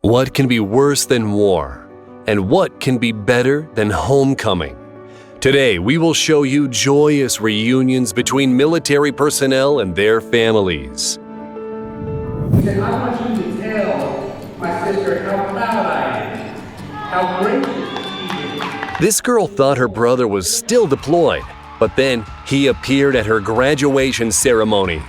What can be worse than war? And what can be better than homecoming? Today, we will show you joyous reunions between military personnel and their families. He said, I want you to tell my sister how proud I am, how gracious she is. This girl thought her brother was still deployed, but then he appeared at her graduation ceremony.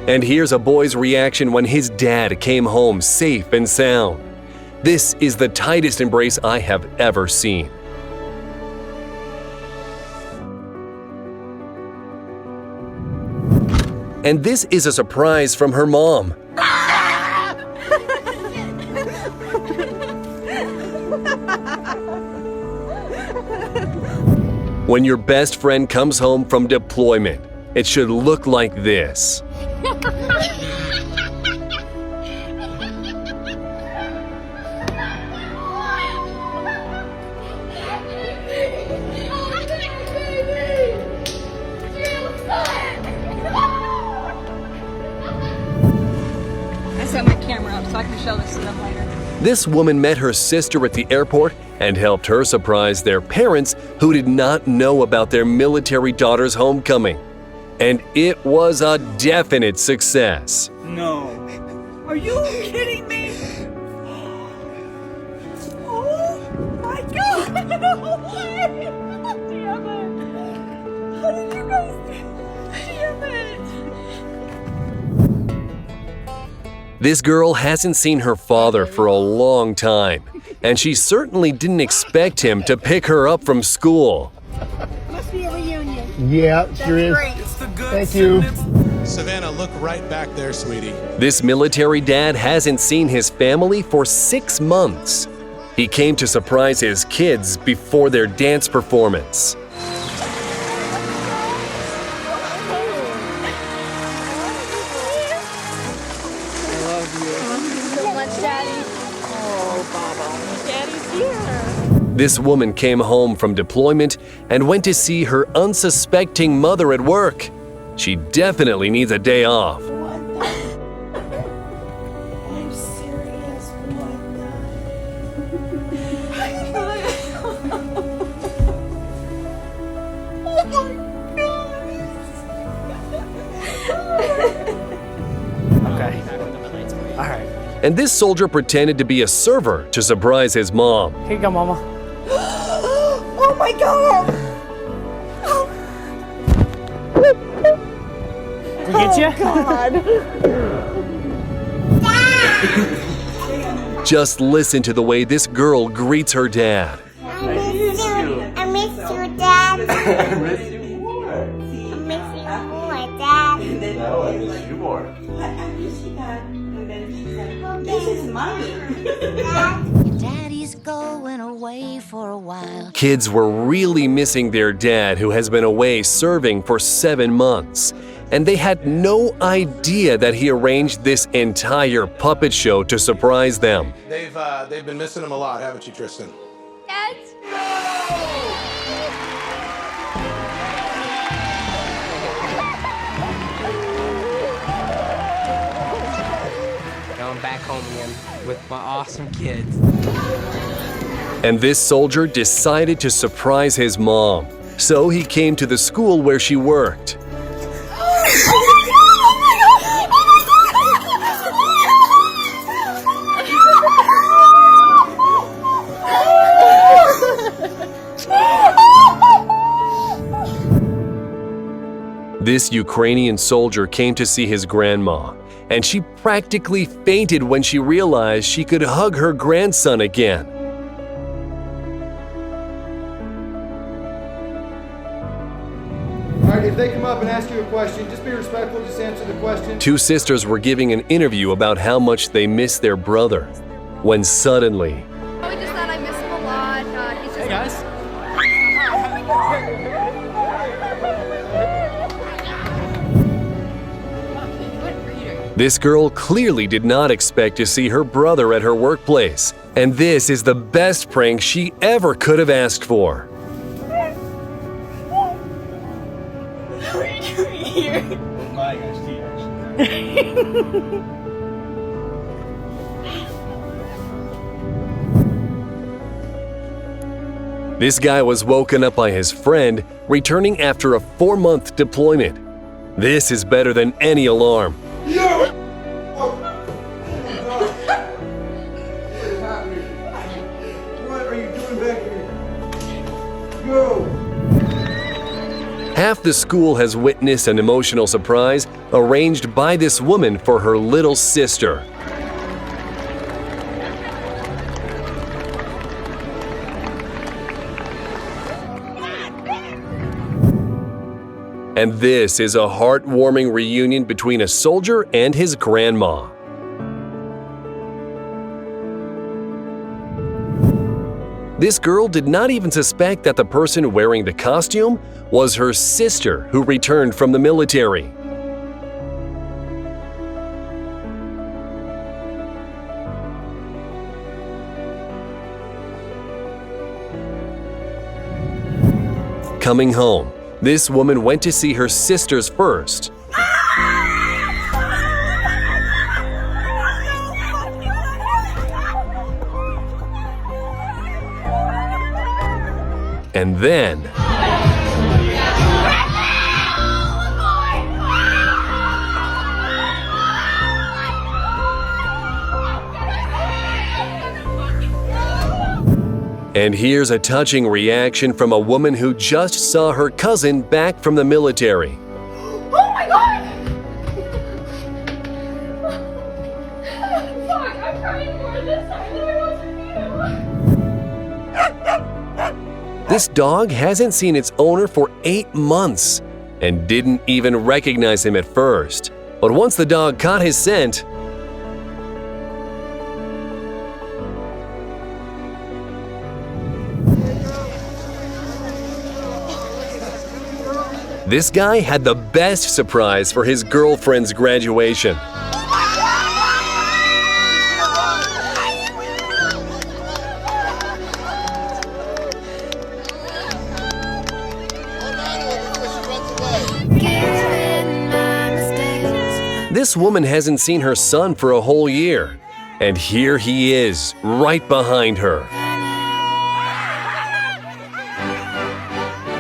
And here's a boy's reaction when his dad came home safe and sound. This is the tightest embrace I have ever seen. And this is a surprise from her mom. When your best friend comes home from deployment, it should look like this. I set my camera up so I can show this to them later. This woman met her sister at the airport and helped her surprise their parents who did not know about their military daughter's homecoming. And it was a definite success. No. Are you kidding me? Oh my God! No way! Damn it! How did you guys do? Damn it! This girl hasn't seen her father for a long time, and she certainly didn't expect him to pick her up from school. Must be a reunion. Yeah, sure is. Great. Thank you. Savannah, look right back there, sweetie. This military dad hasn't seen his family for 6 months. He came to surprise his kids before their dance performance. This woman came home from deployment and went to see her unsuspecting mother at work. She definitely needs a day off. I'm serious. Okay. All right. And this soldier pretended to be a server to surprise his mom. Here you go, Mama. Oh my God! We get you? Just listen to the way this girl greets her dad. I miss you, Dad. I miss you more. I miss you more, Dad. No, I miss you more. I miss you, Dad. And then she said, this is Mommy. Daddy's going away for a while. Kids were really missing their dad, who has been away serving for 7 months. And they had no idea that he arranged this entire puppet show to surprise them. They've been missing him a lot, haven't you, Tristan? Dad? Going back home again with my awesome kids. And this soldier decided to surprise his mom. So he came to the school where she worked. This Ukrainian soldier came to see his grandma, and she practically fainted when she realized she could hug her grandson again. All right, if they come up and ask you a question, just be respectful, just answer the question. 2 sisters were giving an interview about how much they miss their brother, when suddenly, I just thought I miss him a lot. He's just. Hey, guys. What are you doing? This girl clearly did not expect to see her brother at her workplace, and this is the best prank she ever could have asked for. What are you doing here? Oh my gosh, This guy was woken up by his friend returning after a 4-month deployment. This is better than any alarm. What are you doing back here? Go! Half the school has witnessed an emotional surprise arranged by this woman for her little sister. And this is a heartwarming reunion between a soldier and his grandma. This girl did not even suspect that the person wearing the costume was her sister who returned from the military. Coming home, this woman went to see her sisters first. And then, and here's a touching reaction from a woman who just saw her cousin back from the military. Oh my God! Fuck, I'm crying more this time than I was with you. This dog hasn't seen its owner for 8 months and didn't even recognize him at first. But once the dog caught his scent, this guy had the best surprise for his girlfriend's graduation. This woman hasn't seen her son for a whole year, and here he is, right behind her.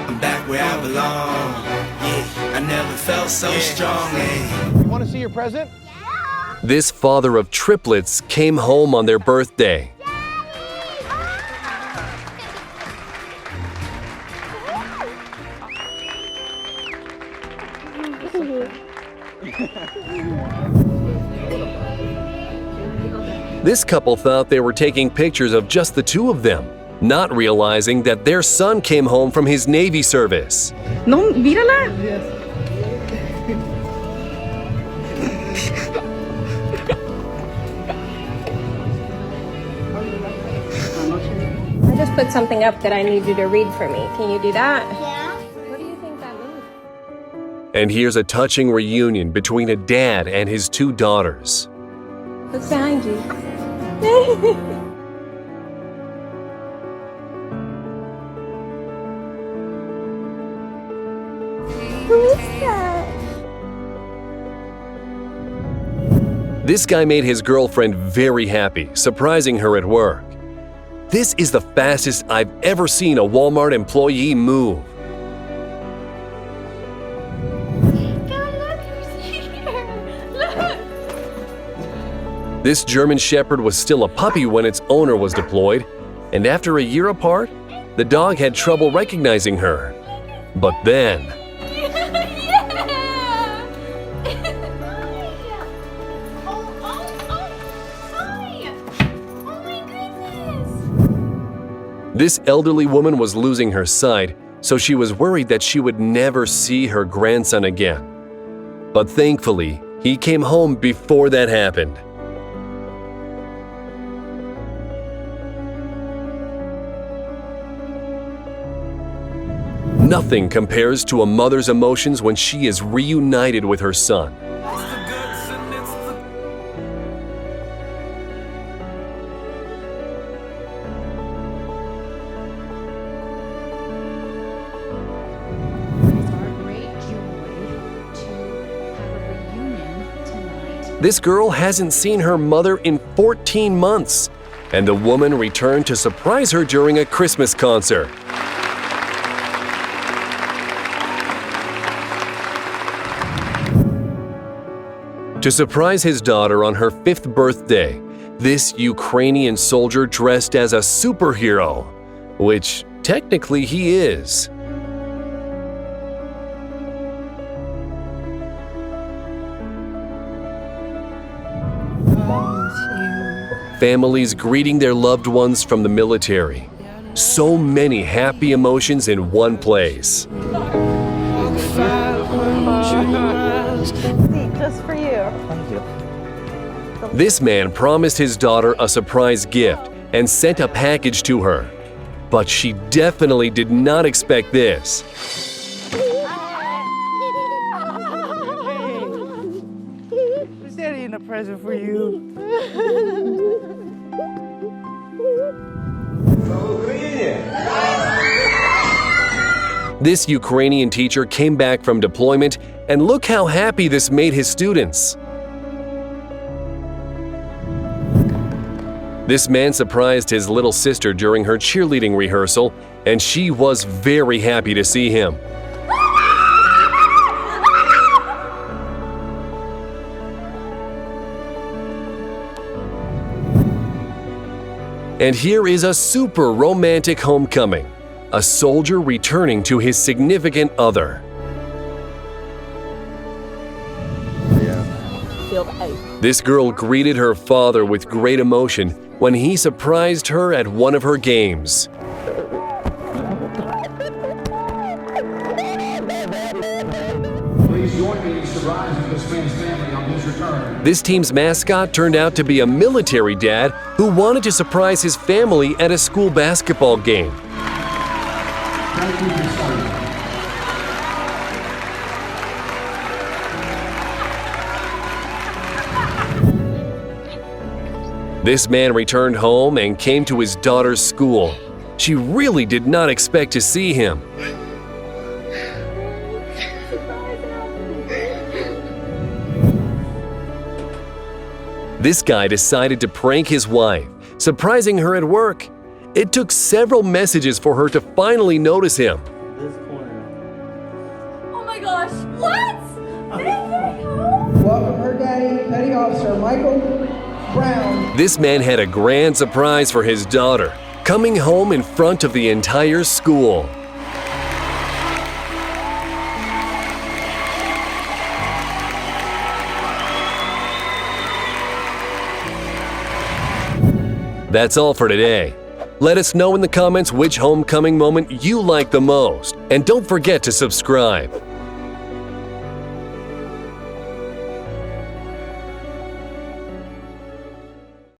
I'm back where I belong. Yeah, I never felt so strong. You want to see your present? This father of triplets came home on their birthday. This couple thought they were taking pictures of just the two of them, not realizing that their son came home from his Navy service. No, mírala. I just put something up that I need you to read for me. Can you do that? Yeah. What do you think that means? And here's a touching reunion between a dad and his 2 daughters. What's behind you? Who is that? This guy made his girlfriend very happy, surprising her at work. This is the fastest I've ever seen a Walmart employee move. This German Shepherd was still a puppy when its owner was deployed, and after a year apart, the dog had trouble recognizing her. But then, this elderly woman was losing her sight, so she was worried that she would never see her grandson again. But thankfully, he came home before that happened. Nothing compares to a mother's emotions when she is reunited with her son. It's the goods and it's the This girl hasn't seen her mother in 14 months, and the woman returned to surprise her during a Christmas concert. To surprise his daughter on her 5th birthday, this Ukrainian soldier dressed as a superhero, which technically he is. Families greeting their loved ones from the military. So many happy emotions in one place. Just for you. This man promised his daughter a surprise gift and sent a package to her. But she definitely did not expect this. Is Daddy in a present for you? This Ukrainian teacher came back from deployment, and look how happy this made his students. This man surprised his little sister during her cheerleading rehearsal, and she was very happy to see him. And here is a super romantic homecoming, a soldier returning to his significant other. This girl greeted her father with great emotion when he surprised her at one of her games. Please join me in surprising this man's family on his return. This team's mascot turned out to be a military dad who wanted to surprise his family at a school basketball game. Thank you for starting. This man returned home and came to his daughter's school. She really did not expect to see him. This guy decided to prank his wife, surprising her at work. It took several messages for her to finally notice him. Oh my gosh, what? Welcome her daddy, Petty Officer Michael Brown. This man had a grand surprise for his daughter, coming home in front of the entire school. That's all for today. Let us know in the comments which homecoming moment you like the most, and don't forget to subscribe.